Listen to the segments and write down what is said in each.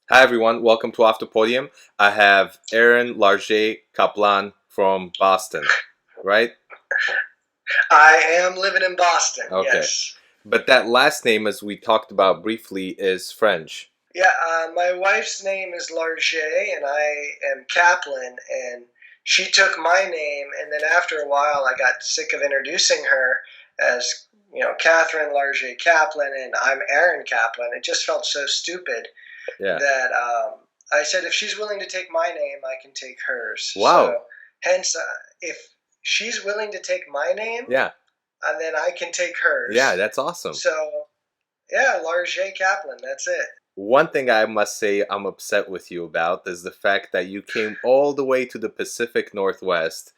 Hi everyone, welcome to Off the Podium. I have Aaron Larget-Caplan from Boston, right? I am living in Boston, Okay. yes. But that last name, as we talked about briefly, is French. Yeah, my wife's name is Larget, and I am Kaplan, and she took my name, and then after a while, I got sick of introducing her as, Catherine Larget-Caplan, and I'm Aaron Kaplan. It just felt so stupid Yeah. that I said, if she's willing to take my name, I can take hers. Wow. So, hence, if she's willing to take my name, Yeah. and then I can take hers. Yeah, that's awesome. So, yeah, Larget-Caplan, that's it. One thing I must say I'm upset with you about is the fact that you came all the way to the Pacific Northwest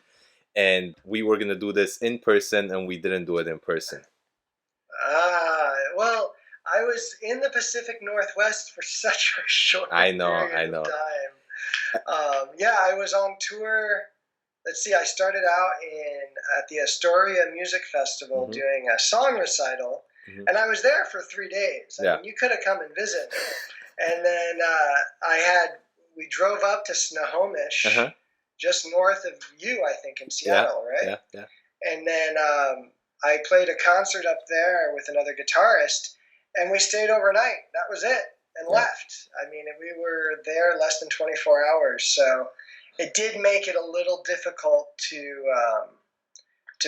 and we were going to do this in person and we didn't do it in person. Well, I was in the Pacific Northwest for such a short period of time. Yeah, I was on tour. Let's see, I started out at the Astoria Music Festival doing a song recital, and I was there for 3 days. I mean, you could have come and visited. And then we drove up to Snohomish, just north of you, I think, in Seattle, right? Yeah. And then I played a concert up there with another guitarist, and we stayed overnight. That was it, and left. I mean, we were there less than 24 hours, so it did make it a little difficult to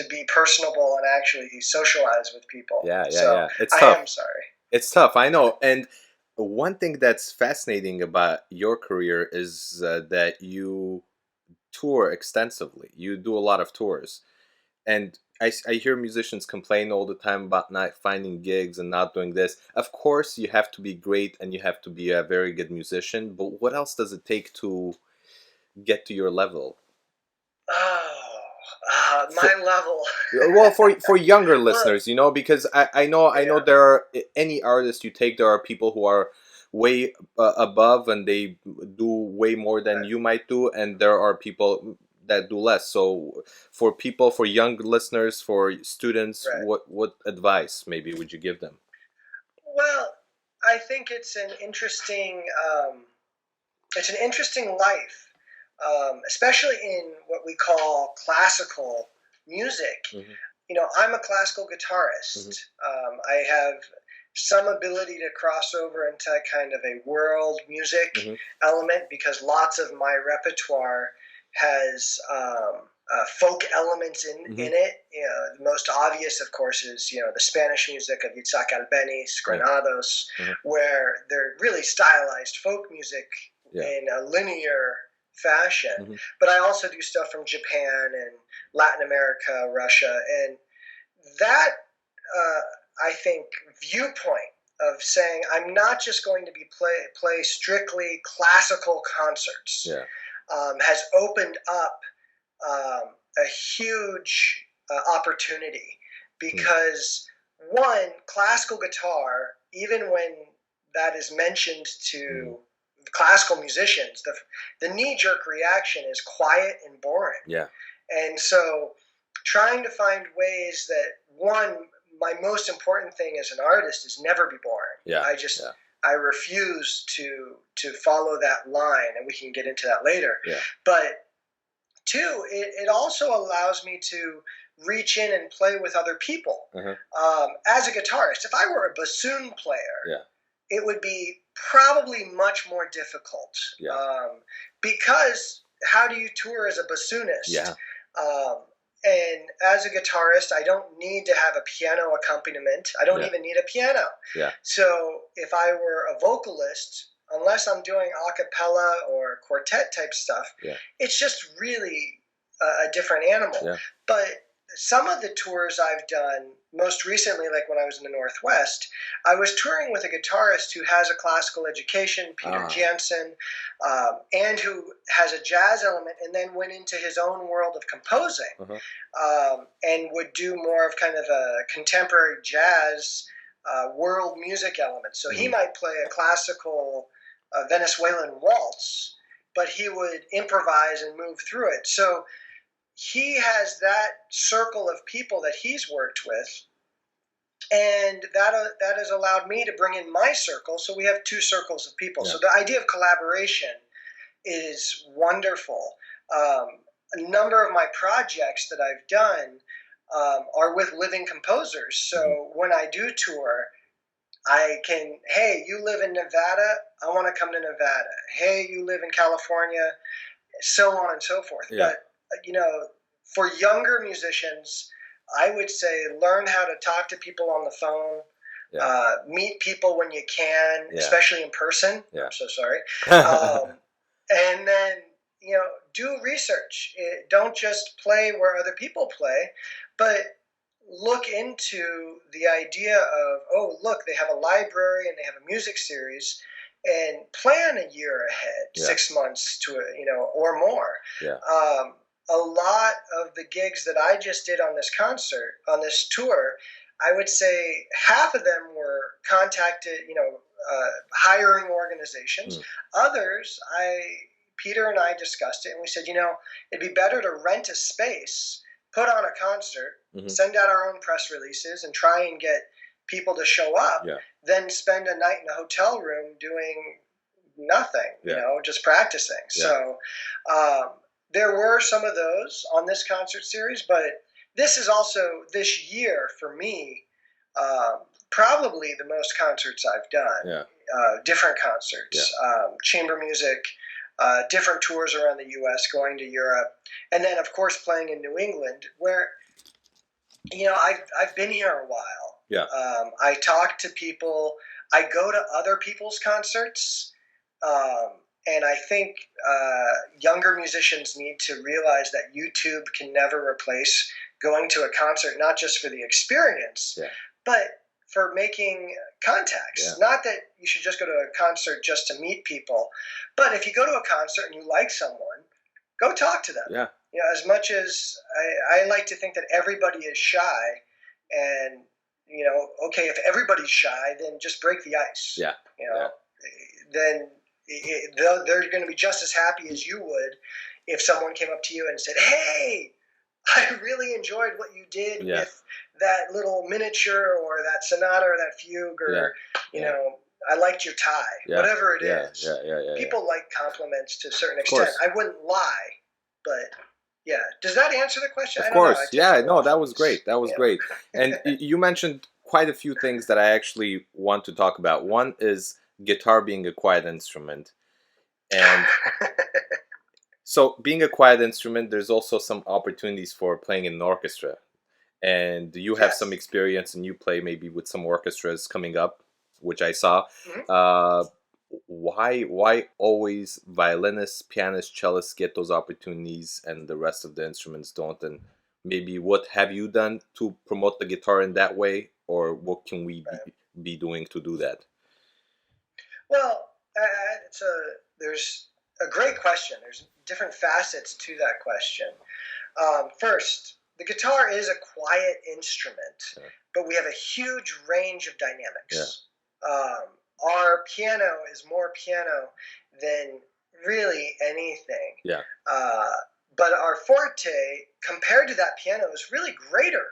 be personable and actually socialize with people. Yeah. It's tough. I am sorry. It's tough, I know. And one thing that's fascinating about your career is that you tour extensively. You do a lot of tours. And I hear musicians complain all the time about not finding gigs and not doing this. Of course, you have to be great and you have to be a very good musician. But what else does it take to get to your level? My level. Well, for younger listeners, because I know there are any artist you take, there are people who are way above and they do way more than you might do, and there are people that do less. So for young listeners, for students, what advice maybe would you give them? Well, I think it's an interesting life. Especially in what we call classical music. I'm a classical guitarist. I have some ability to cross over into kind of a world music element because lots of my repertoire has folk elements in it. The most obvious, of course, is the Spanish music of Itzhak Albeniz, Granados, where they're really stylized folk music in a linear fashion. But I also do stuff from Japan and Latin America, Russia, and that I think viewpoint of saying I'm not just going to be play strictly classical concerts has opened up a huge opportunity because one, classical guitar, even when that is mentioned to classical musicians, the knee-jerk reaction is quiet and boring. Yeah. And so trying to find ways that, one, my most important thing as an artist is never be boring. Yeah. I refuse to follow that line, and we can get into that later. Yeah. But two, it also allows me to reach in and play with other people. As a guitarist, if I were a bassoon player, it would be probably much more difficult because how do you tour as a bassoonist? And as a guitarist, I don't need to have a piano accompaniment. I don't even need a piano. So if I were a vocalist, unless I'm doing a cappella or quartet type stuff, it's just really a different animal. But some of the tours I've done, most recently, like when I was in the Northwest, I was touring with a guitarist who has a classical education, Peter Jansen, and who has a jazz element, and then went into his own world of composing, and would do more of kind of a contemporary jazz world music element. So he might play a classical Venezuelan waltz, but he would improvise and move through it. So he has that circle of people that he's worked with. And that has allowed me to bring in my circle. So we have 2 circles of people. Yeah. So the idea of collaboration is wonderful. A number of my projects that I've done are with living composers. So when I do tour, I can, hey, you live in Nevada, I want to come to Nevada. Hey, you live in California, so on and so forth. Yeah. But, for younger musicians, I would say learn how to talk to people on the phone, meet people when you can, especially in person. Yeah. I'm so sorry. And then, do research. Don't just play where other people play, but look into the idea of, oh, look, they have a library and they have a music series, and plan a year ahead, 6 months to or more. Yeah. A lot of the gigs that I just did on this tour, I would say half of them were contacted, hiring organizations. Others, Peter and I discussed it, and we said, it'd be better to rent a space, put on a concert, send out our own press releases, and try and get people to show up, than spend a night in a hotel room doing nothing, just practicing. So there were some of those on this concert series, but this is also, this year for me, probably the most concerts I've done. Different concerts, chamber music, different tours around the U.S., going to Europe, and then, of course, playing in New England, where, I've been here a while. I talk to people. I go to other people's concerts, and I think younger musicians need to realize that YouTube can never replace going to a concert, not just for the experience, but for making contacts. Not that you should just go to a concert just to meet people, but if you go to a concert and you like someone, go talk to them. As much as I like to think that everybody is shy, and okay, if everybody's shy, then just break the ice. Then they're going to be just as happy as you would if someone came up to you and said, "Hey, I really enjoyed what you did with that little miniature or that sonata or that fugue, or I liked your tie." Whatever it is. People like compliments to a certain extent. I wouldn't lie, but does that answer the question? Of course. That was great. That was great. And you mentioned quite a few things that I actually want to talk about. One is guitar being a quiet instrument, and so being a quiet instrument, there's also some opportunities for playing in an orchestra, and you have some experience, and you play maybe with some orchestras coming up, which I saw. Why always violinists, pianists, cellists get those opportunities and the rest of the instruments don't? And maybe what have you done to promote the guitar in that way, or what can we be doing to do that? Well, there's a great question. There's different facets to that question. First, the guitar is a quiet instrument, but we have a huge range of dynamics. Our piano is more piano than really anything. But our forte, compared to that piano, is really greater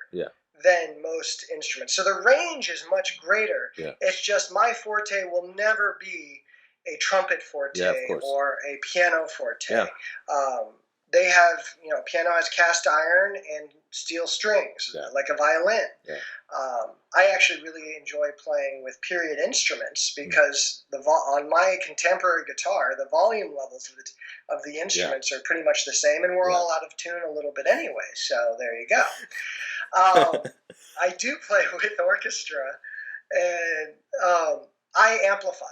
than most instruments. So the range is much greater. It's just my forte will never be a trumpet forte or a piano forte. They have, piano has cast iron and steel strings, like a violin. I actually really enjoy playing with period instruments because on my contemporary guitar, the volume levels of the instruments are pretty much the same, and we're all out of tune a little bit anyway. So there you go. I do play with orchestra, and I amplify.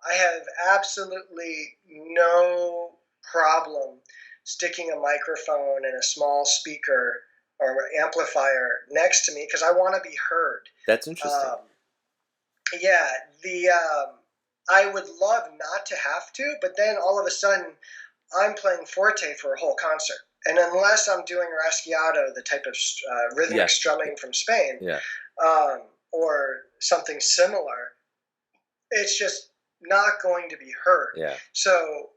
I have absolutely no problem sticking a microphone and a small speaker or amplifier next to me because I want to be heard. That's interesting. I would love not to have to, but then all of a sudden I'm playing forte for a whole concert. And unless I'm doing rasgueado, the type of rhythmic strumming from Spain, or something similar, it's just not going to be heard. So,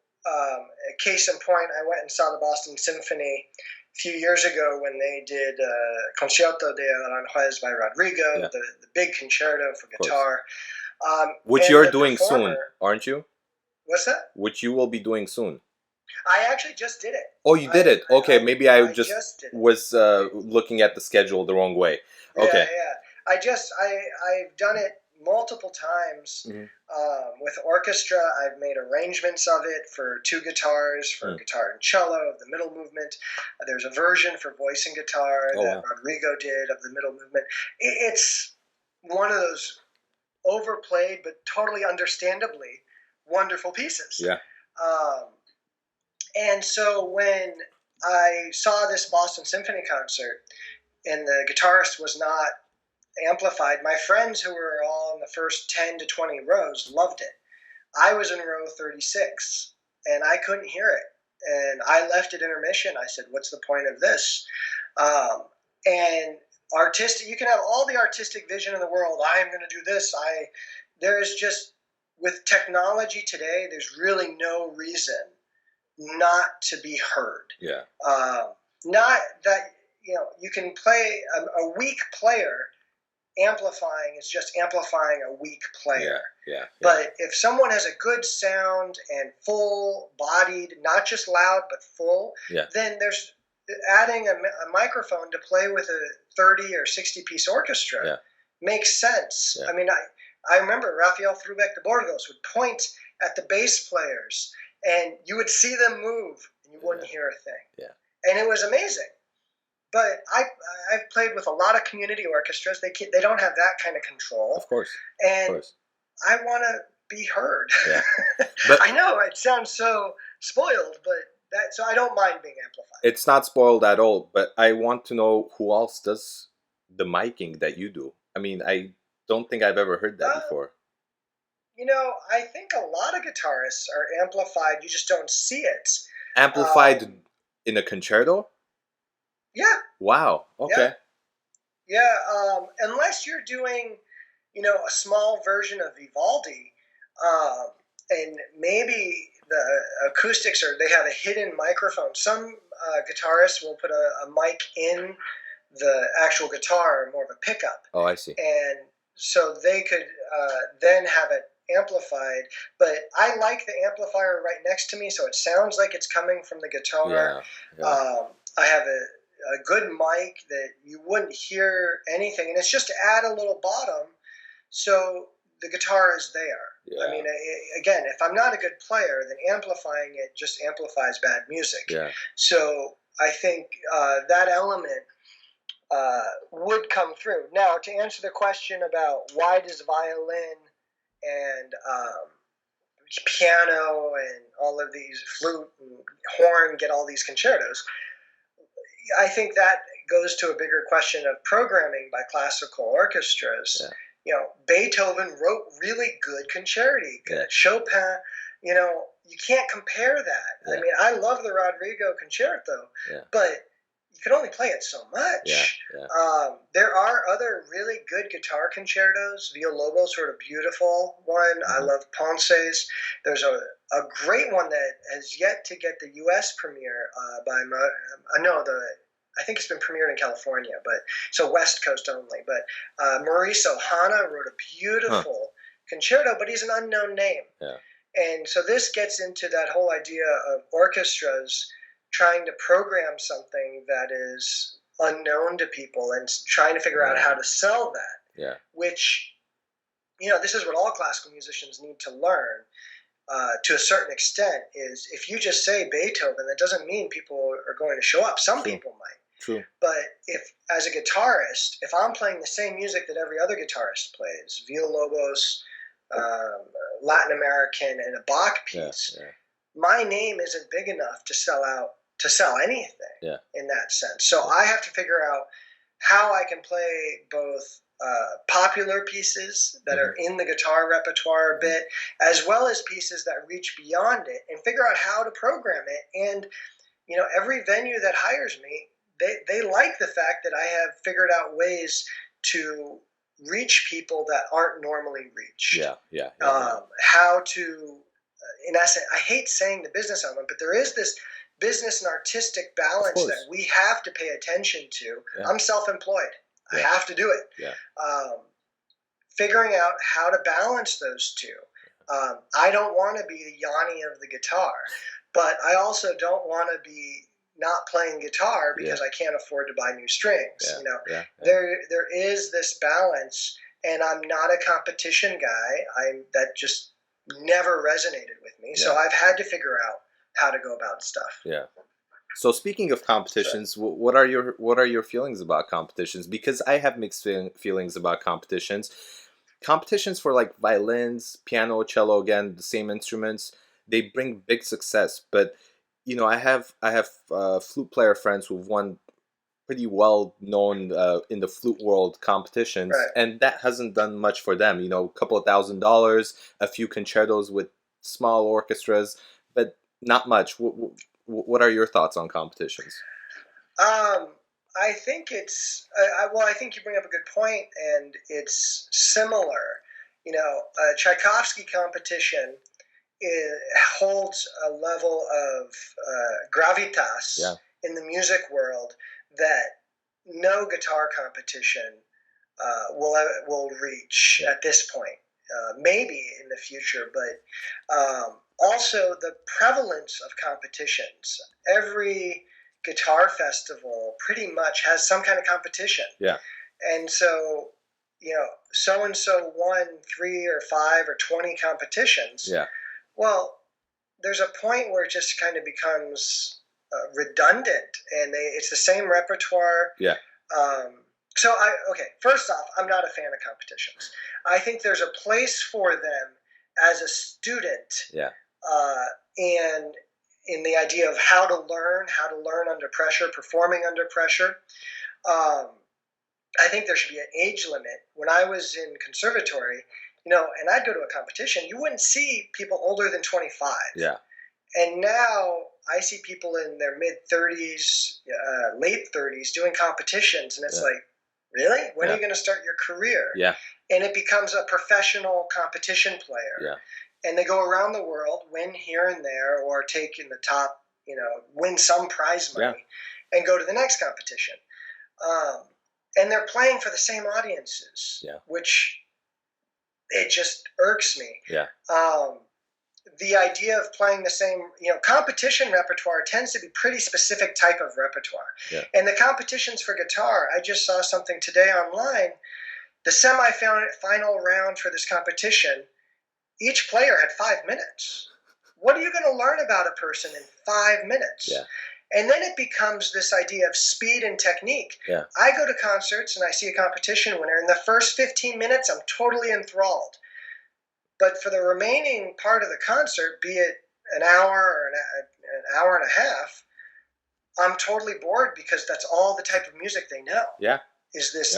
case in point, I went and saw the Boston Symphony few years ago when they did Concerto de Aranjuez by Rodrigo, Yeah. the big concerto for guitar. Which you're doing soon, aren't you? What's that? Which you will be doing soon. I actually just did it. Oh, you did it? Okay, maybe I just was looking at the schedule the wrong way. Okay. Yeah. I've done it multiple times with orchestra. I've made arrangements of it for 2 guitars, for guitar and cello of the middle movement. There's a version for voice and guitar that Rodrigo did of the middle movement. It's one of those overplayed but totally understandably wonderful pieces. Yeah. And so when I saw this Boston Symphony concert and the guitarist was not amplified, my friends who were all in the first 10 to 20 rows loved it. I was in row 36 and I couldn't hear it. And I left at intermission. I said, what's the point of this? And artistic, you can have all the artistic vision in the world. I'm going to do this. There's just, with technology today, there's really no reason not to be heard. Yeah. Not that, you can play a weak player. Amplifying is just amplifying a weak player. Yeah. But if someone has a good sound and full-bodied, not just loud but full, then there's adding a microphone to play with a 30 or 60-piece orchestra makes sense. Yeah. I mean, I remember Rafael Frubeck de Burgos would point at the bass players, and you would see them move, and you wouldn't hear a thing. Yeah. And it was amazing. But I've played with a lot of community orchestras. They don't have that kind of control. Of course. And I want to be heard. Yeah. But I know it sounds so spoiled, but so I don't mind being amplified. It's not spoiled at all. But I want to know who else does the miking that you do. I mean, I don't think I've ever heard that before. I think a lot of guitarists are amplified. You just don't see it. Amplified in a concerto? Yeah. Wow. Okay. Yeah. Unless you're doing, a small version of Vivaldi, and maybe the acoustics they have a hidden microphone. Some guitarists will put a mic in the actual guitar, more of a pickup. Oh, I see. And so they could then have it amplified. But I like the amplifier right next to me, so it sounds like it's coming from the guitar. Yeah. I have a good mic that you wouldn't hear anything, and it's just to add a little bottom so the guitar is there. Yeah. I mean, again, if I'm not a good player, then amplifying it just amplifies bad music. Yeah. So I think that element would come through. Now, to answer the question about why does violin and piano and all of these, flute and horn, get all these concertos, I think that goes to a bigger question of programming by classical orchestras. Yeah. Beethoven wrote really good concerti. Yeah. Chopin, you can't compare that. Yeah. I mean, I love the Rodrigo concerto, but you can only play it so much. Yeah. There are other really good guitar concertos. Villalobos wrote a beautiful one. I love Ponce's. There's a great one that has yet to get the U.S. premiere I think it's been premiered in California, but so West Coast only. But Maurice Ohana wrote a beautiful concerto, but he's an unknown name. Yeah. And so this gets into that whole idea of orchestras trying to program something that is unknown to people and trying to figure out how to sell that. Yeah. Which, this is what all classical musicians need to learn to a certain extent, is if you just say Beethoven, that doesn't mean people are going to show up. Some people might. True. But if, as a guitarist, if I'm playing the same music that every other guitarist plays, Villalobos, Latin American, and a Bach piece, my name isn't big enough to sell anything in that sense. So I have to figure out how I can play both popular pieces that are in the guitar repertoire a bit, as well as pieces that reach beyond it, and figure out how to program it. And every venue that hires me, they like the fact that I have figured out ways to reach people that aren't normally reached. How to, in essence, I hate saying the business element, but there is this business and artistic balance that we have to pay attention to. Yeah. I'm self-employed. Yeah. I have to do it. Yeah. Figuring out how to balance those two. I don't want to be the Yanni of the guitar, but I also don't want to be not playing guitar because I can't afford to buy new strings. There is this balance, and I'm not a competition guy. That just never resonated with me. So I've had to figure out how to go about stuff. Yeah. So speaking of competitions, what are your feelings about competitions? Because I have mixed feelings about competitions. Competitions for like violins, piano, cello, again, the same instruments, they bring big success. But I have flute player friends who've won pretty well known in the flute world competitions, and that hasn't done much for them. A couple of $1,000, a few concertos with small orchestras, but not much. What are your thoughts on competitions? I think it's I think you bring up a good point, and it's similar. A Tchaikovsky competition holds a level of gravitas in the music world that no guitar competition will reach at this point. Maybe in the future, but also the prevalence of competitions. Every guitar festival pretty much has some kind of competition. Yeah. And so, so-and-so won 3 or 5 or 20 competitions. Yeah. Well, there's a point where it just kind of becomes redundant, and it's the same repertoire. Yeah. First off, I'm not a fan of competitions. I think there's a place for them as a student. Yeah. And in the idea of how to learn under pressure, performing under pressure. I think there should be an age limit. When I was in conservatory, and I'd go to a competition, you wouldn't see people older than 25. Yeah. And now I see people in their mid-30s, late 30s doing competitions, and it's like, really? When are you going to start your career? Yeah. And it becomes a professional competition player. Yeah. And they go around the world, win here and there, or take in the top, win some prize money, and go to the next competition. And they're playing for the same audiences, which it just irks me. Yeah. The idea of playing the same, competition repertoire tends to be pretty specific type of repertoire. Yeah. And the competitions for guitar, I just saw something today online. The semi-final round for this competition, each player had 5 minutes. What are you going to learn about a person in 5 minutes? Yeah. And then it becomes this idea of speed and technique. Yeah. I go to concerts and I see a competition winner. In the first 15 minutes, I'm totally enthralled. But for the remaining part of the concert, be it an hour or an hour and a half, I'm totally bored because that's all the type of music they know. Yeah. Is this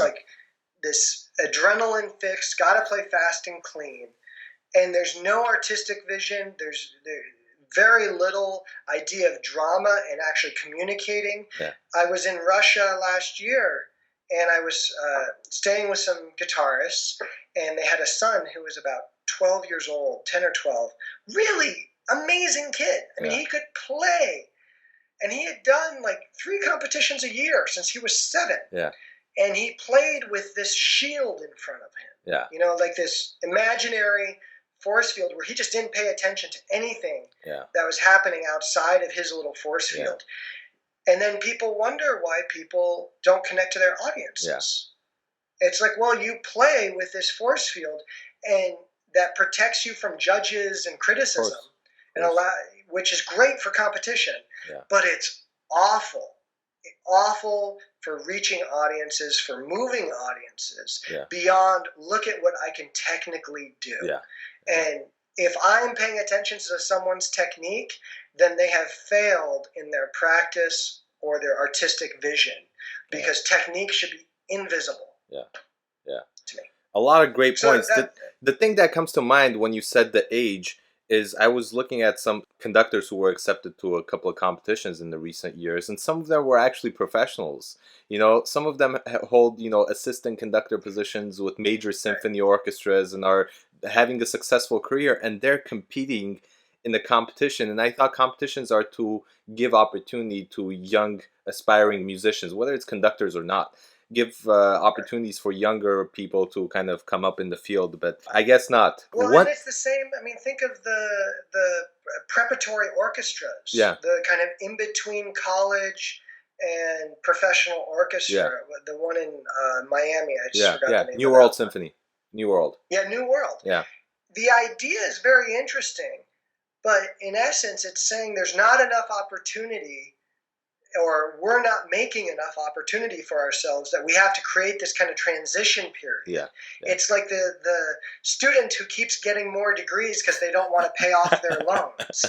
this adrenaline fix, got to play fast and clean. And there's no artistic vision. There's very little idea of drama and actually communicating. Yeah. I was in Russia last year, and I was staying with some guitarists, and they had a son who was about 12 years old, 10 or 12. Really amazing kid. I mean, he could play. And he had done like 3 competitions a year since he was 7. Yeah. And he played with this shield in front of him. Yeah. Like this imaginary force field where he just didn't pay attention to anything that was happening outside of his little force field. And then people wonder why people don't connect to their audiences. Yeah. It's like, well, you play with this force field, and that protects you from judges and criticism, and which is great for competition. Yeah. But it's awful for reaching audiences, for moving audiences beyond look at what I can technically do. Yeah. And if I'm paying attention to someone's technique, then they have failed in their practice or their artistic vision, because technique should be invisible. Yeah. Yeah. To me. A lot of great points. The thing that comes to mind when you said the age is I was looking at some conductors who were accepted to a couple of competitions in the recent years, and some of them were actually professionals. Some of them hold, assistant conductor positions with major symphony orchestras and are having a successful career, and they're competing in the competition, and I thought competitions are to give opportunity to young aspiring musicians, whether it's conductors or not. Give opportunities for younger people to kind of come up in the field, but I guess not. Well, and it's the same. I mean, think of the preparatory orchestras. Yeah. The kind of in between college and professional orchestra. Yeah. The one in Miami. I just forgot the name. New World Symphony. New World. Yeah, New World. Yeah. The idea is very interesting, but in essence, it's saying there's not enough opportunity, or we're not making enough opportunity for ourselves, that we have to create this kind of transition period. Yeah. It's like the student who keeps getting more degrees because they don't want to pay off their loans.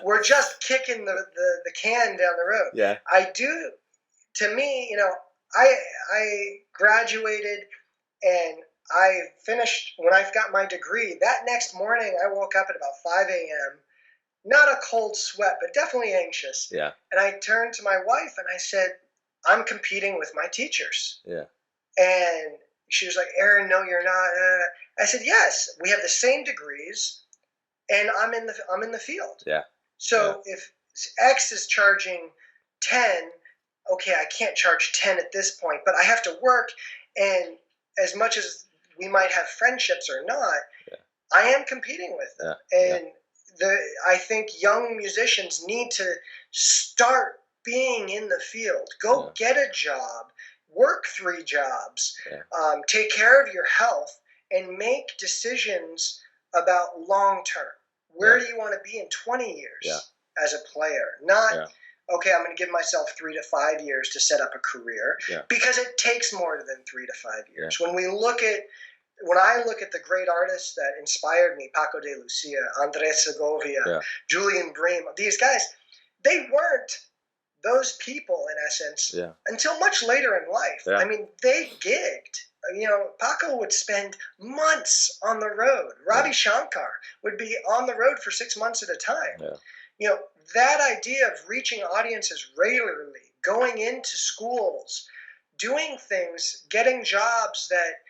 We're just kicking the can down the road. Yeah. To me, I graduated and I finished, when I got my degree, that next morning I woke up at about 5 a.m., not a cold sweat, but definitely anxious. Yeah. And I turned to my wife and I said, I'm competing with my teachers. Yeah. And she was like, Aaron, no, you're not. I said, yes, we have the same degrees and I'm in the field. Yeah. So if X is charging 10, okay, I can't charge 10 at this point, but I have to work. And as much as we might have friendships or not, I am competing with them. And I think young musicians need to start being in the field. Go get a job, work 3 jobs, take care of your health, and make decisions about long term. Where do you want to be in 20 years as a player? Not, okay, I'm going to give myself 3 to 5 years to set up a career, because it takes more than 3 to 5 years. When I look at the great artists that inspired me, Paco de Lucia, Andres Segovia, Julian Bream, these guys, they weren't those people, in essence, until much later in life. Yeah. I mean, they gigged. Paco would spend months on the road. Ravi Shankar would be on the road for 6 months at a time. Yeah. That idea of reaching audiences regularly, going into schools, doing things, getting jobs that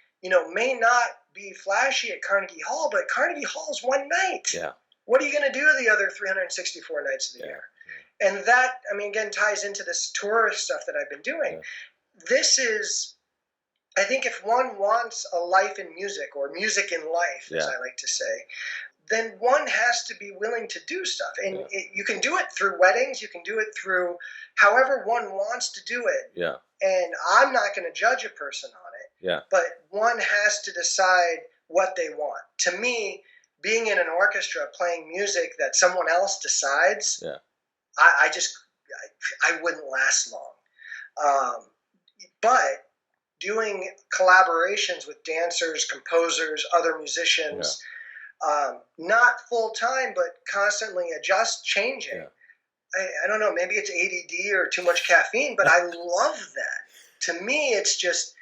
may not be flashy at Carnegie Hall, but Carnegie Hall is one night. Yeah. What are you going to do the other 364 nights of the year? And that, again, ties into this tour stuff that I've been doing. This is, I think, if one wants a life in music, or music in life, as I like to say, then one has to be willing to do stuff. And you can do it through weddings. You can do it through however one wants to do it. Yeah. And I'm not going to judge a person on it. Yeah. But one has to decide what they want. To me, being in an orchestra playing music that someone else decides, I wouldn't last long. But doing collaborations with dancers, composers, other musicians, not full time, but constantly changing. Yeah. I don't know, maybe it's ADD or too much caffeine, but I love that. To me, it's just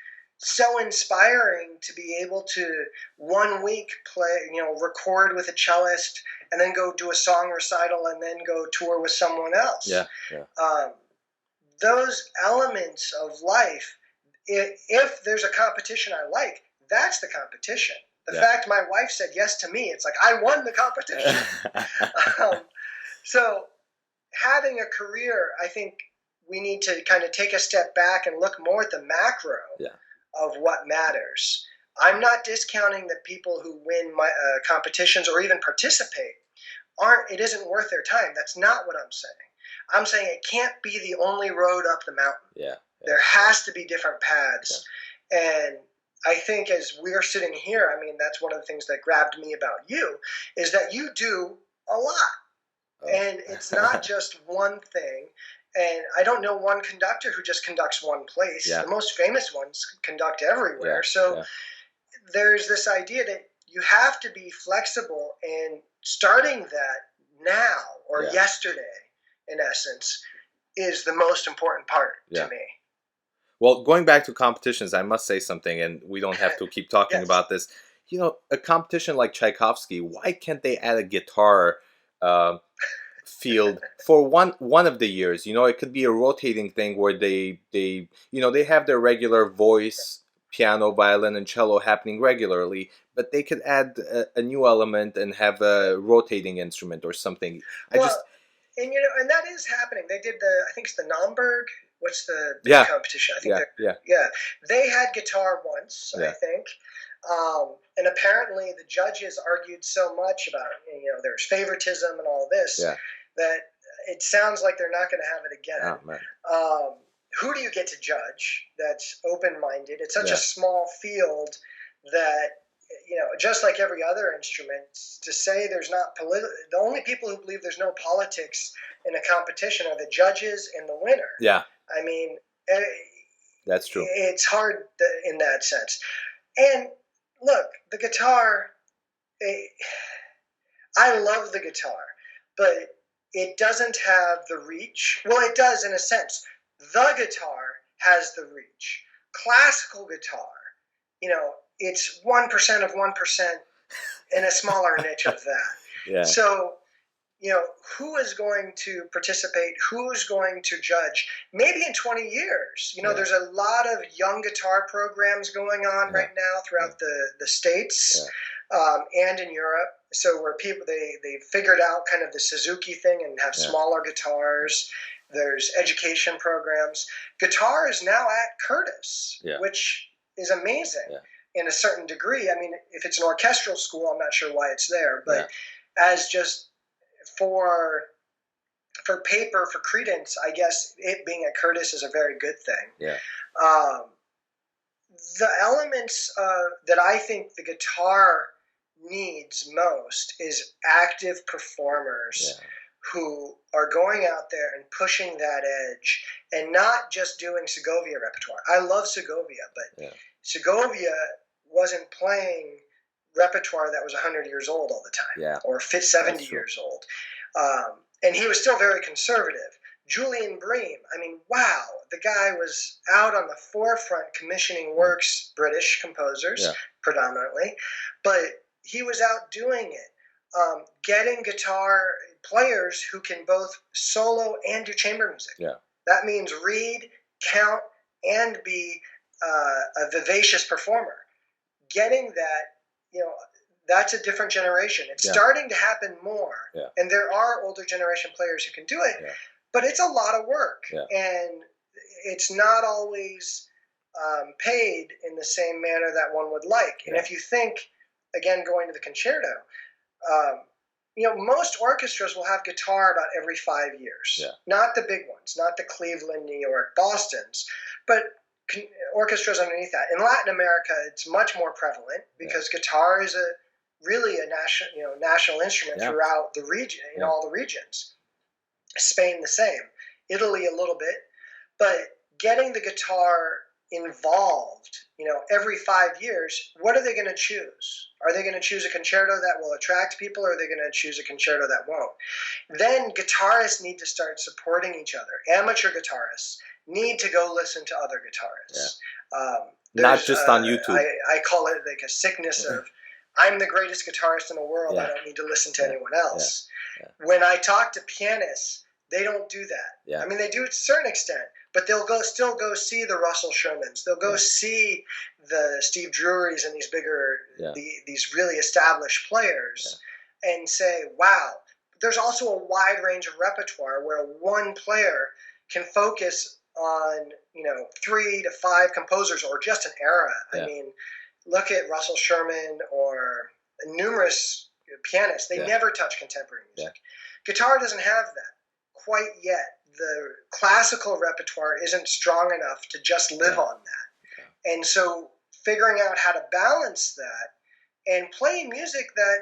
so inspiring to be able to 1 week play, record with a cellist, and then go do a song recital, and then go tour with someone else. Yeah. Those elements of life, if there's a competition I like, that's the competition. The fact my wife said yes to me, it's like I won the competition. So having a career, I think we need to kind of take a step back and look more at the macro of what matters. I'm not discounting that people who win competitions or even participate it isn't worth their time. That's not what I'm saying. I'm saying it can't be the only road up the mountain. There has to be different paths. And I think as we're sitting here, that's one of the things that grabbed me about you, is that you do a lot. And it's not just one thing. And I don't know one conductor who just conducts one place. The most famous ones conduct everywhere. So there's this idea that you have to be flexible, and starting that now or yesterday, in essence, is the most important part to me. Well, going back to competitions, I must say something, and we don't have to keep talking about this. A competition like Tchaikovsky, why can't they add a guitar field for one of the years? It could be a rotating thing where they have their regular voice piano, violin, and cello happening regularly, but they could add a new element and have a rotating instrument or something. And that is happening. They did I think it's the Naumburg. What's the big competition? I think they had guitar once, I think. And apparently the judges argued so much about, there's favoritism and all this, that it sounds like they're not going to have it again. Oh, who do you get to judge that's open-minded? It's such a small field that, just like every other instrument, to say there's not the only people who believe there's no politics in a competition are the judges and the winner. Yeah. I mean, that's true. It's hard in that sense. And look, the guitar, I love the guitar, but it doesn't have the reach. Well, it does in a sense. The guitar has the reach. Classical guitar, it's 1% of 1% in a smaller niche of that. Yeah. So, who is going to participate? Who's going to judge? Maybe in 20 years. There's a lot of young guitar programs going on right now throughout the States and in Europe. So where people, they figured out kind of the Suzuki thing and have smaller guitars. There's education programs. Guitar is now at Curtis, which is amazing in a certain degree. I mean, if it's an orchestral school, I'm not sure why it's there, but as just for paper, for credence, I guess it being at Curtis is a very good thing. Yeah. The elements that I think the guitar needs most is active performers who are going out there and pushing that edge and not just doing Segovia repertoire. I love Segovia, but Segovia wasn't playing repertoire that was 100 years old all the time or 70 years old. And he was still very conservative. Julian Bream, I mean, wow, the guy was out on the forefront commissioning works, British composers predominantly, but he was out doing it, getting guitar players who can both solo and do chamber music. Yeah. That means read, count, and be a vivacious performer. Getting that, that's a different generation. It's starting to happen more. Yeah. And there are older generation players who can do it, but it's a lot of work. Yeah. And it's not always paid in the same manner that one would like. And if you think, again, going to the concerto, most orchestras will have guitar about every 5 years. Yeah. Not the big ones, not the Cleveland, New York, Bostons, but orchestras underneath that. In Latin America, it's much more prevalent because guitar is really a national instrument throughout the region, in all the regions. Spain the same, Italy a little bit, but getting the guitar involved, every 5 years, what are they going to choose? Are they going to choose a concerto that will attract people, or are they going to choose a concerto that won't? Then guitarists need to start supporting each other. Amateur guitarists need to go listen to other guitarists. Not just on YouTube. I call it like a sickness of, I'm the greatest guitarist in the world. I don't need to listen to anyone else. When I talk to pianists, they don't do that. I mean, they do it to a certain extent, but they'll still go see the Russell Shermans. They'll go see the Steve Drurys and these bigger, these really established players and say, wow. There's also a wide range of repertoire where one player can focus on, 3 to 5 composers or just an era. I mean, look at Russell Sherman or numerous pianists. They never touch contemporary music. Guitar doesn't have that quite yet. The classical repertoire isn't strong enough to just live on that. And so figuring out how to balance that and playing music that,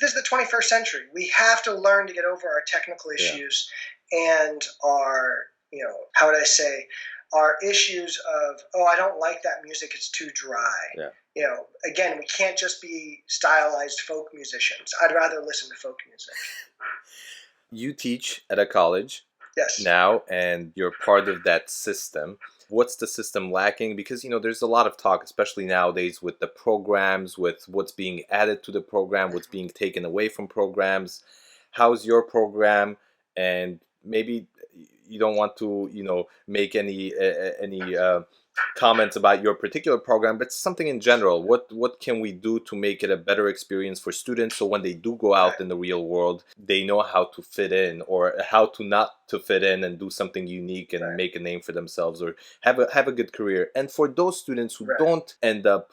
this is the 21st century. We have to learn to get over our technical issues and our, how would I say, our issues of, I don't like that music, it's too dry. Again, we can't just be stylized folk musicians. I'd rather listen to folk music. You teach at a college now, and you're part of that system. What's the system lacking? Because, there's a lot of talk, especially nowadays, with the programs, with what's being added to the program, what's being taken away from programs. How's your program? And maybe you don't want to, make any comments about your particular program, but something in general. What can we do to make it a better experience for students, so when they do go out in the real world, they know how to fit in, or how to not to fit in and do something unique and make a name for themselves, or have a good career. And for those students who don't end up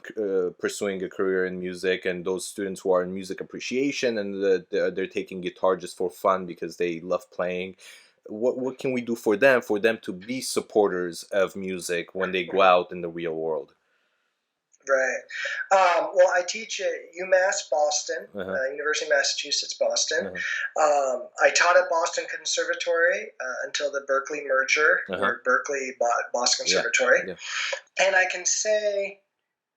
pursuing a career in music, and those students who are in music appreciation and they're taking guitar just for fun because they love playing, what can we do for them to be supporters of music when they go out in the real world? Right. Well, I teach at UMass Boston, University of Massachusetts, Boston. I taught at Boston Conservatory until the Berklee merger, where Berklee bought Boston Conservatory. And I can say,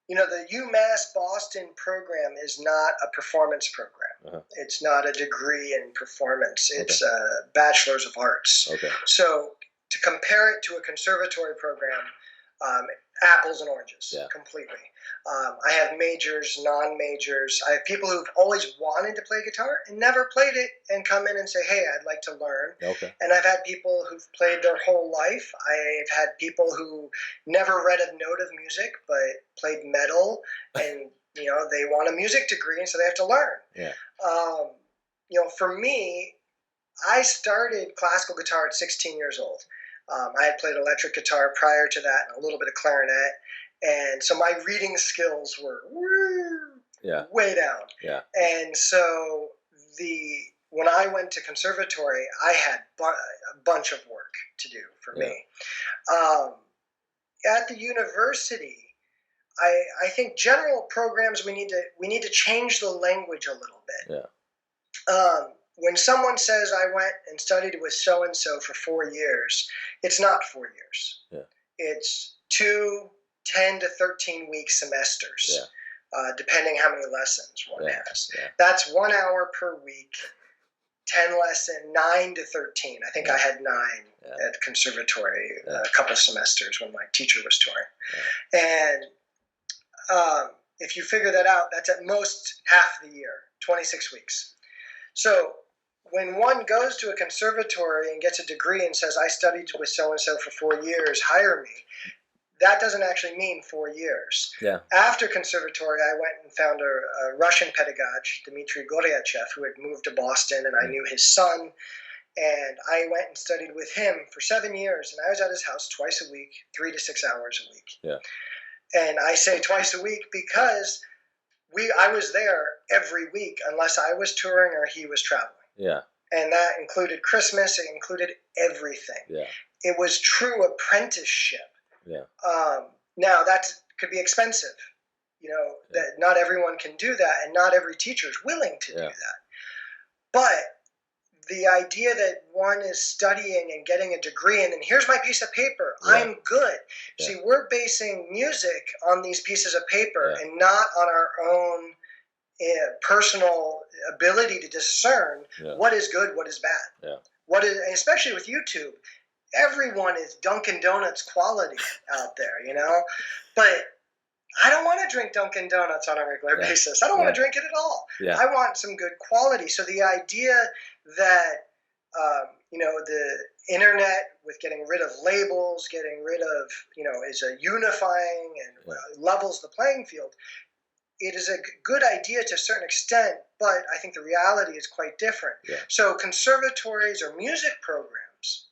the UMass Boston program is not a performance program. It's not a degree in performance. It's a bachelor's of arts. So to compare it to a conservatory program, apples and oranges, completely. I have majors, non-majors. I have people who've always wanted to play guitar and never played it and come in and say, hey, I'd like to learn. And I've had people who've played their whole life. I've had people who never read a note of music but played metal, and they want a music degree, and so they have to learn. For me, I started classical guitar at 16 years old. I had played electric guitar prior to that and a little bit of clarinet. And so my reading skills were way down. And so when I went to conservatory, I had a bunch of work to do for me. At the university, I think general programs, we need to change the language a little bit. When someone says I went and studied with so-and-so for 4 years, it's not 4 years. It's 2 10 to 13-week semesters, depending how many lessons one has. That's 1 hour per week, 10 lessons, 9 to 13. I think I had 9 at conservatory, a couple of semesters when my teacher was touring. And if you figure that out, that's at most half the year, 26 weeks. So when one goes to a conservatory and gets a degree and says, I studied with so-and-so for 4 years, hire me, that doesn't actually mean 4 years. After conservatory, I went and found a Russian pedagogue, Dmitry Goryachev, who had moved to Boston, and I knew his son. And I went and studied with him for 7 years, and I was at his house twice a week, 3 to 6 hours a week. And I say twice a week because I was there every week unless I was touring or he was traveling. And that included Christmas. It included everything. It was true apprenticeship. Now that could be expensive, that not everyone can do that, and not every teacher is willing to do that. But the idea that one is studying and getting a degree, and then here's my piece of paper, I'm good. See, we're basing music on these pieces of paper and not on our own personal ability to discern what is good, what is bad. What is, especially with YouTube, everyone is Dunkin' Donuts quality out there, But I don't want to drink Dunkin' Donuts on a regular basis. I don't want to drink it at all. I want some good quality. So the idea that, the internet, with getting rid of labels, getting rid of, is a unifying and levels the playing field, it is a good idea to a certain extent, but I think the reality is quite different. So conservatories or music programs,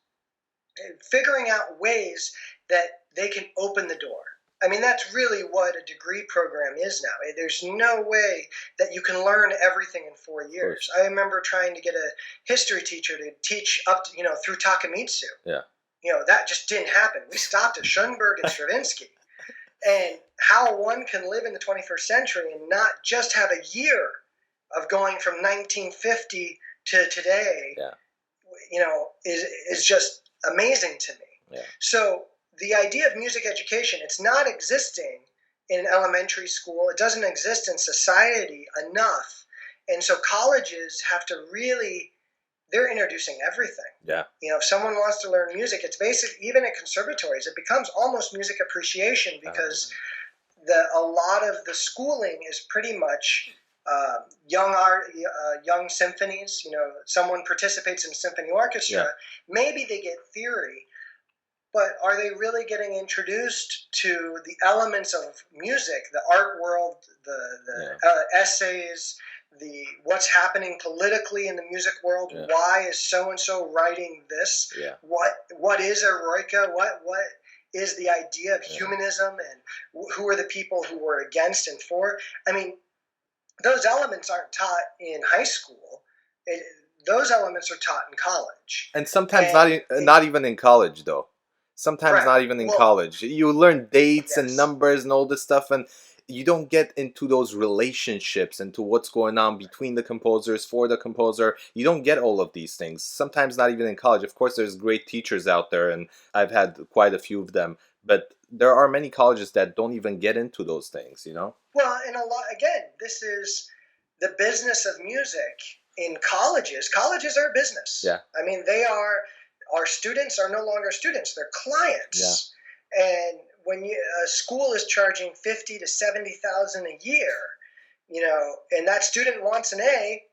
figuring out ways that they can open the door. I mean, that's really what a degree program is now. There's no way that you can learn everything in 4 years. I remember trying to get a history teacher to teach up to, through Takemitsu. That just didn't happen. We stopped at Schoenberg and Stravinsky. And how one can live in the 21st century and not just have a year of going from 1950 to today, is just amazing to me. So the idea of music education, it's not existing in elementary school. It doesn't exist in society enough. And so colleges have to really, they're introducing everything. If someone wants to learn music, it's basic, even at conservatories, it becomes almost music appreciation because a lot of the schooling is pretty much young art, young symphonies. Someone participates in symphony orchestra. Maybe they get theory, but are they really getting introduced to the elements of music, the art world, the essays, the what's happening politically in the music world? Yeah. Why is so and so writing this? Yeah. What is eroica? What is the idea of humanism, and who are the people who were against and for? I mean, those elements aren't taught in high school. Those elements are taught in college. And sometimes not even in college, though. Sometimes not even in college. You learn dates and numbers and all this stuff, and you don't get into those relationships, into what's going on between the composers, for the composer. You don't get all of these things. Sometimes not even in college. Of course, there's great teachers out there, and I've had quite a few of them. But there are many colleges that don't even get into those things, you know? Well, and this is the business of music in colleges. Colleges are a business. Yeah. I mean, our students are no longer students; they're clients. Yeah. And when a school is charging $50,000 to $70,000 a year, and that student wants an A,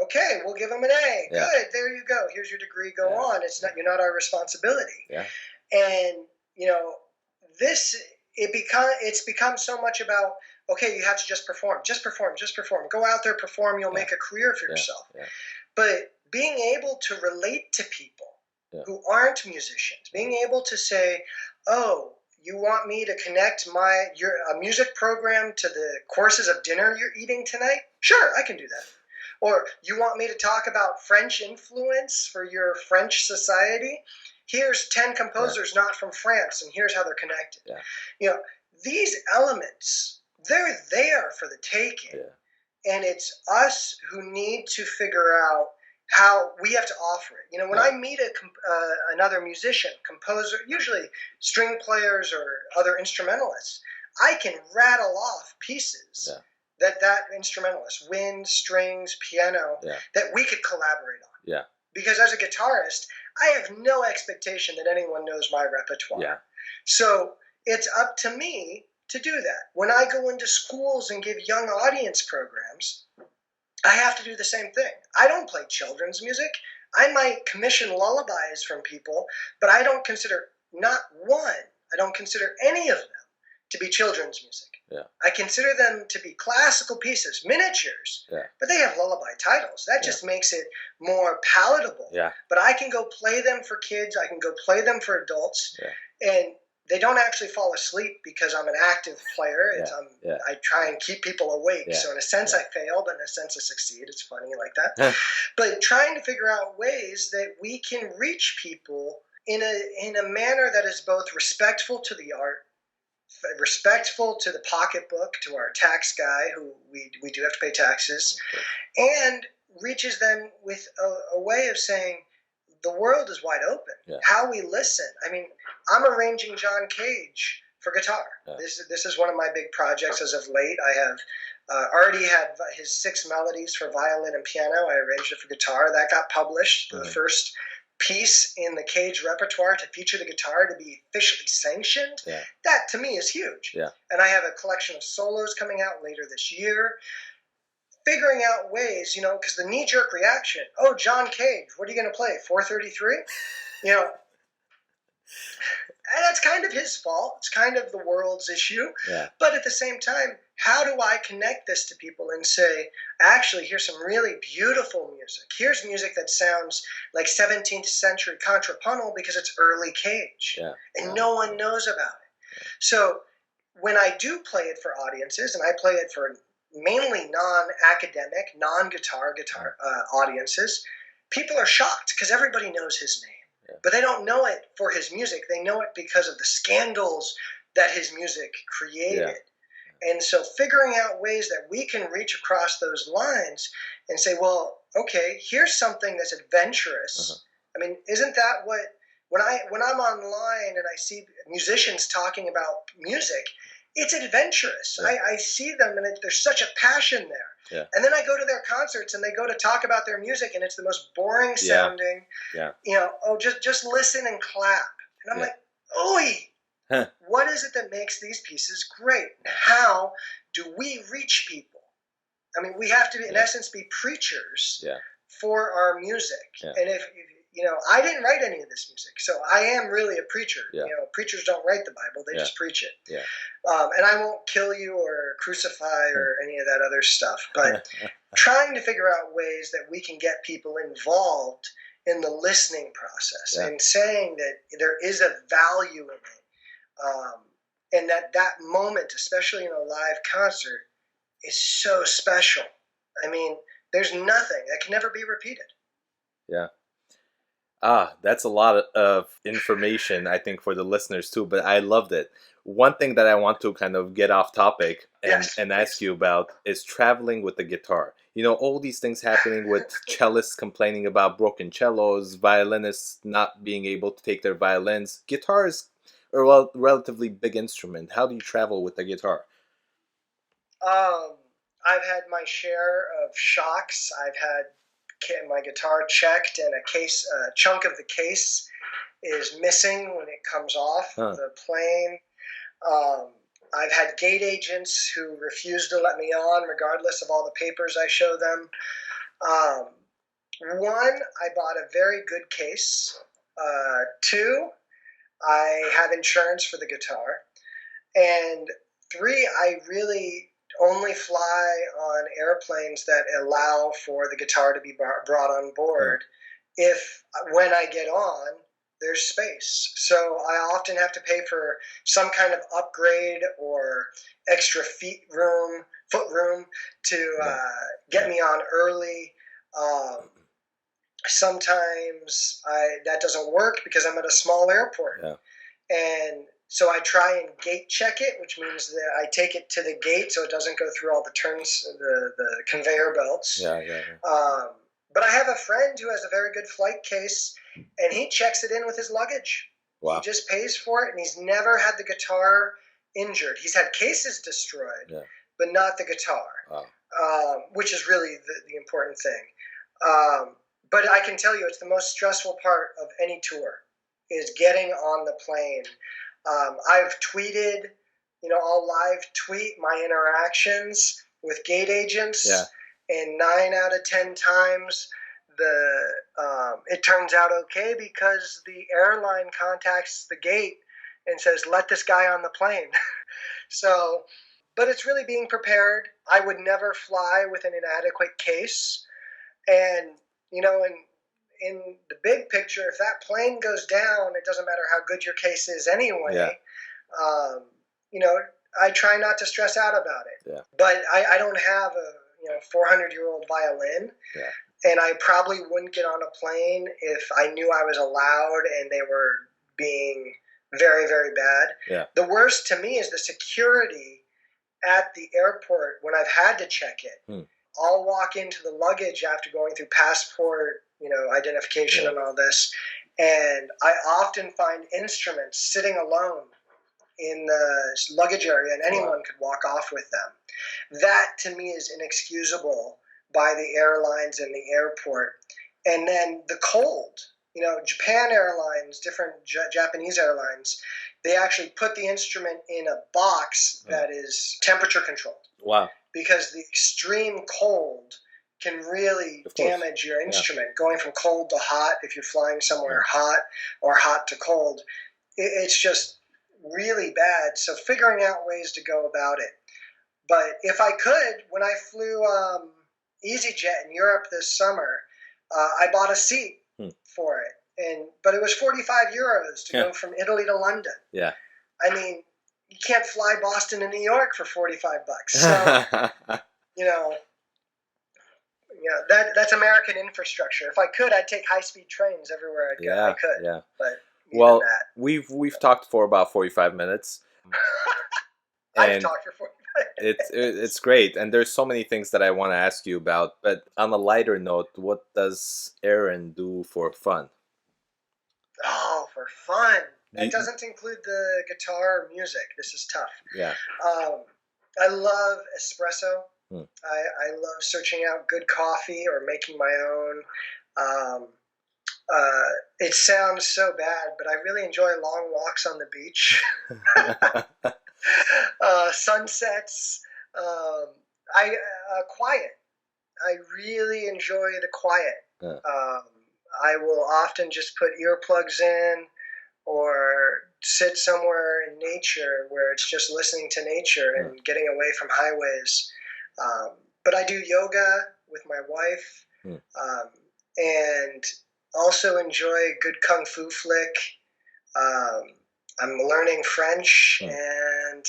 okay, we'll give them an A. Yeah. Good, there you go. Here's your degree. Go on. You're not our responsibility. Yeah. And it's become so much about, okay, you have to just perform. Go out there, perform. You'll make a career for yourself. Yeah. But being able to relate to people who aren't musicians, being able to say, oh, you want me to connect a music program to the courses of dinner you're eating tonight? Sure, I can do that. Or you want me to talk about French influence for your French society? Here's 10 composers not from France, and here's how they're connected. Yeah. These elements, they're there for the taking. Yeah. And it's us who need to figure out how we have to offer it. When I meet another musician, composer, usually string players or other instrumentalists, I can rattle off pieces that instrumentalist, wind, strings, piano, that we could collaborate on. Yeah. Because as a guitarist, I have no expectation that anyone knows my repertoire. Yeah. So it's up to me to do that. When I go into schools and give young audience programs, I have to do the same thing. I don't play children's music. I might commission lullabies from people, but I don't consider any of them to be children's music. Yeah. I consider them to be classical pieces, miniatures, but they have lullaby titles. That just makes it more palatable. Yeah. But I can go play them for kids. I can go play them for adults. Yeah. And they don't actually fall asleep because I'm an active player. I try and keep people awake. Yeah. So in a sense I fail, but in a sense I succeed. It's funny like that. But trying to figure out ways that we can reach people in a manner that is both respectful to the art, respectful to the pocketbook, to our tax guy, who we do have to pay taxes, and reaches them with a way of saying the world is wide open. Yeah. How we listen. I mean, I'm arranging John Cage for guitar. Yeah. This is one of my big projects as of late. I have already had his 6 melodies for violin and piano. I arranged it for guitar. That got published. The first piece in the Cage repertoire to feature the guitar to be officially sanctioned. Yeah. That to me is huge. Yeah. And I have a collection of solos coming out later this year. Figuring out ways, because the knee-jerk reaction, oh, John Cage, what are you going to play, 433? And that's kind of his fault. It's kind of the world's issue. Yeah. But at the same time, how do I connect this to people and say, actually, here's some really beautiful music. Here's music that sounds like 17th century contrapuntal because it's early Cage. Yeah. And no one knows about it. Yeah. So when I do play it for audiences, and I play it for mainly non-academic, non-guitar audiences, people are shocked because everybody knows his name. Yeah. But they don't know it for his music. They know it because of the scandals that his music created. Yeah. And so figuring out ways that we can reach across those lines and say, well, okay, here's something that's adventurous. I mean, isn't that what, when I'm online and I see musicians talking about music, it's adventurous. Yeah. I see them and there's such a passion there. Yeah. And then I go to their concerts and they go to talk about their music and it's the most boring sounding. Yeah. Just listen and clap. And I'm like, oi, what is it that makes these pieces great? How do we reach people? I mean, we have to, in essence, be preachers for our music. Yeah. And if I didn't write any of this music, so I am really a preacher. Yeah. Preachers don't write the Bible; they just preach it. Yeah. And I won't kill you or crucify or any of that other stuff, but trying to figure out ways that we can get people involved in the listening process and saying that there is a value in it, and that moment, especially in a live concert, is so special. I mean, there's nothing that can never be repeated. Yeah. That's a lot of information, I think, for the listeners too, but I loved it. One thing that I want to kind of get off topic and ask you about is traveling with the guitar. All these things happening with cellists complaining about broken cellos, violinists not being able to take their violins. Guitar is a relatively big instrument. How do you travel with the guitar? I've had my share of shocks. I've had my guitar checked, and a chunk of the case is missing when it comes off the plane. I've had gate agents who refuse to let me on regardless of all the papers I show them. One, I bought a very good case. Two, I have insurance for the guitar. And three, I really only fly on airplanes that allow for the guitar to be brought on board when I get on, there's space. So I often have to pay for some kind of upgrade or extra foot room to get me on early. Sometimes that doesn't work because I'm at a small airport. Yeah. And so I try and gate check it, which means that I take it to the gate so it doesn't go through all the turns, the conveyor belts. Yeah. But I have a friend who has a very good flight case, and he checks it in with his luggage. Wow. He just pays for it, and he's never had the guitar injured. He's had cases destroyed, but not the guitar, which is really the important thing. But I can tell you it's the most stressful part of any tour is getting on the plane. I've tweeted, I'll live tweet my interactions with gate agents, and 9 out of 10 times it turns out okay because the airline contacts the gate and says, let this guy on the plane. So, but it's really being prepared. I would never fly with an inadequate case. And, in the big picture, if that plane goes down, it doesn't matter how good your case is anyway. I try not to stress out about it. Yeah. But I don't have a 400-year-old violin. Yeah. And I probably wouldn't get on a plane if I knew I was allowed and they were being very, very bad. Yeah. The worst to me is the security at the airport when I've had to check it. I'll walk into the luggage after going through passport, identification and all this, and I often find instruments sitting alone in the luggage area, and anyone could walk off with them. That, to me, is inexcusable by the airlines and the airport. And then the cold. Japan Airlines, different Japanese airlines, they actually put the instrument in a box that is temperature controlled. Wow. Because the extreme cold can really damage your instrument. Going from cold to hot, if you're flying somewhere hot, or hot to cold, it's just really bad. So figuring out ways to go about it. But if I could, when I flew EasyJet in Europe this summer, I bought a seat for it. But it was 45 euros to go from Italy to London. Yeah. I mean, you can't fly Boston to New York for $45. So, that's American infrastructure. If I could, I'd take high-speed trains everywhere I'd go. I could. Yeah. But we've talked for about 45 minutes. I've talked for 45 minutes. It's great, and there's so many things that I want to ask you about. But on a lighter note, what does Aaron do for fun? Oh, for fun. That doesn't include the guitar or music. This is tough. Yeah. I love espresso. I love searching out good coffee or making my own. It sounds so bad, but I really enjoy long walks on the beach. Sunsets. Quiet. I really enjoy the quiet. I will often just put earplugs in or sit somewhere in nature where it's just listening to nature and getting away from highways. But I do yoga with my wife, and also enjoy a good kung fu flick. I'm learning French, and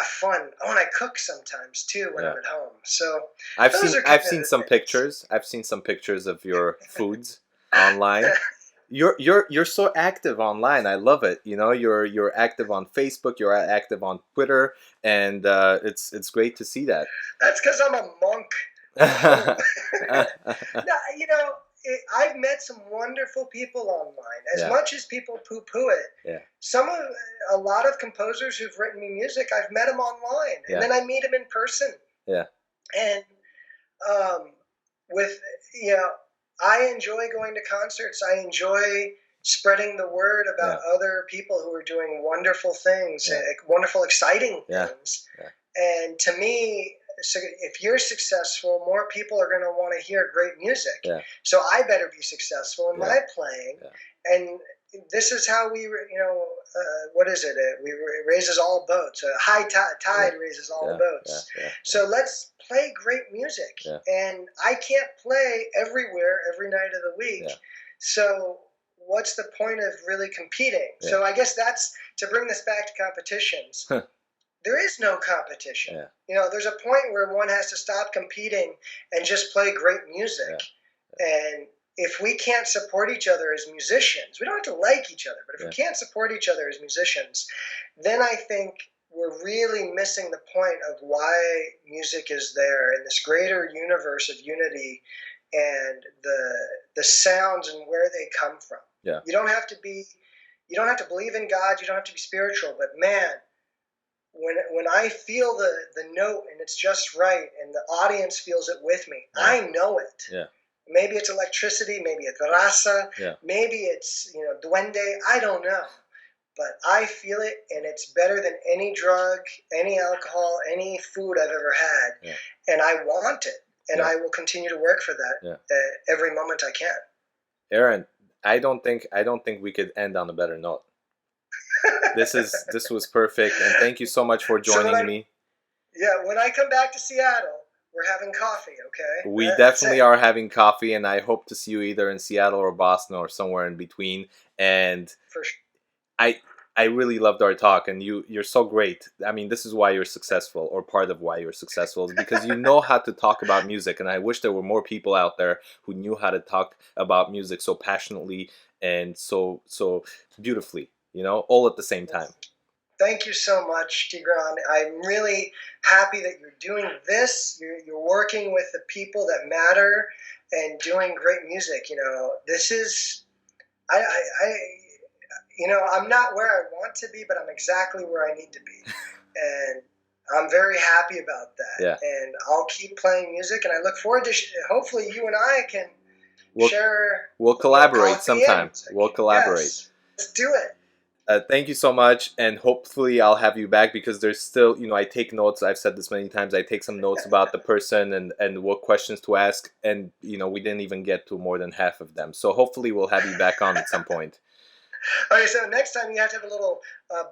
fun. Oh, and I cook sometimes too when I'm at home. So I've seen some pictures. I've seen some pictures of your foods online. You're so active online. I love it. You're active on Facebook. You're active on Twitter, and it's great to see that. That's because I'm a monk. No, I've met some wonderful people online. As much as people poo-poo it, a lot of composers who've written me music, I've met them online, and then I meet them in person. Yeah, and I enjoy going to concerts. I enjoy spreading the word about other people who are doing wonderful things, wonderful, exciting things. And to me, so if you're successful, more people are going to want to hear great music. So I better be successful in my playing. And this is how we, what is it? It raises all boats. A high tide raises all boats. So let's play great music. And I can't play everywhere every night of the week. So what's the point of really competing? So I guess that's to bring this back to competitions. There is no competition. There's a point where one has to stop competing and just play great music. And if we can't support each other as musicians, we don't have to like each other, but if we can't support each other as musicians, then I think we're really missing the point of why music is there in this greater universe of unity and the sounds and where they come from. You don't have to believe in God, you don't have to be spiritual, but man, when I feel the note and it's just right and the audience feels it with me, I know it. Maybe it's electricity, maybe it's rasa, maybe it's duende, I don't know. But I feel it, and it's better than any drug, any alcohol, any food I've ever had. And I want it, and I will continue to work for that every moment I can. Aaron, I don't think we could end on a better note. This was perfect, and thank you so much for joining me. When I come back to Seattle, we're having coffee, okay? We definitely are having coffee, and I hope to see you either in Seattle or Boston or somewhere in between. And for sure. I really loved our talk, and you're so great. I mean, this is why you're successful, or part of why you're successful, is because you know how to talk about music. And I wish there were more people out there who knew how to talk about music so passionately and so beautifully, all at the same time. Thank you so much, Tigran. I'm really happy that you're doing this. You're working with the people that matter and doing great music. This is, I'm not where I want to be, but I'm exactly where I need to be. And I'm very happy about that. And I'll keep playing music, and I look forward to hopefully you and I can share. We'll collaborate sometime. We'll collaborate. Yes, let's do it. Thank you so much, and hopefully I'll have you back, because there's still, I take notes. I've said this many times. I take some notes about the person and what questions to ask, and we didn't even get to more than half of them. So hopefully we'll have you back on at some point. Okay, so next time you have to have a little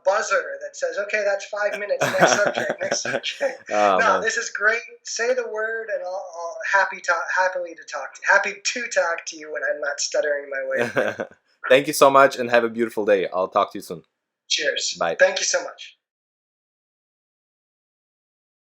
buzzer that says, "Okay, that's 5 minutes. Next subject. Next subject." No, this is great. Say the word, and I'll happy to talk to you when I'm not stuttering my way. Thank you so much, and have a beautiful day. I'll talk to you soon. Cheers. Bye. Thank you so much.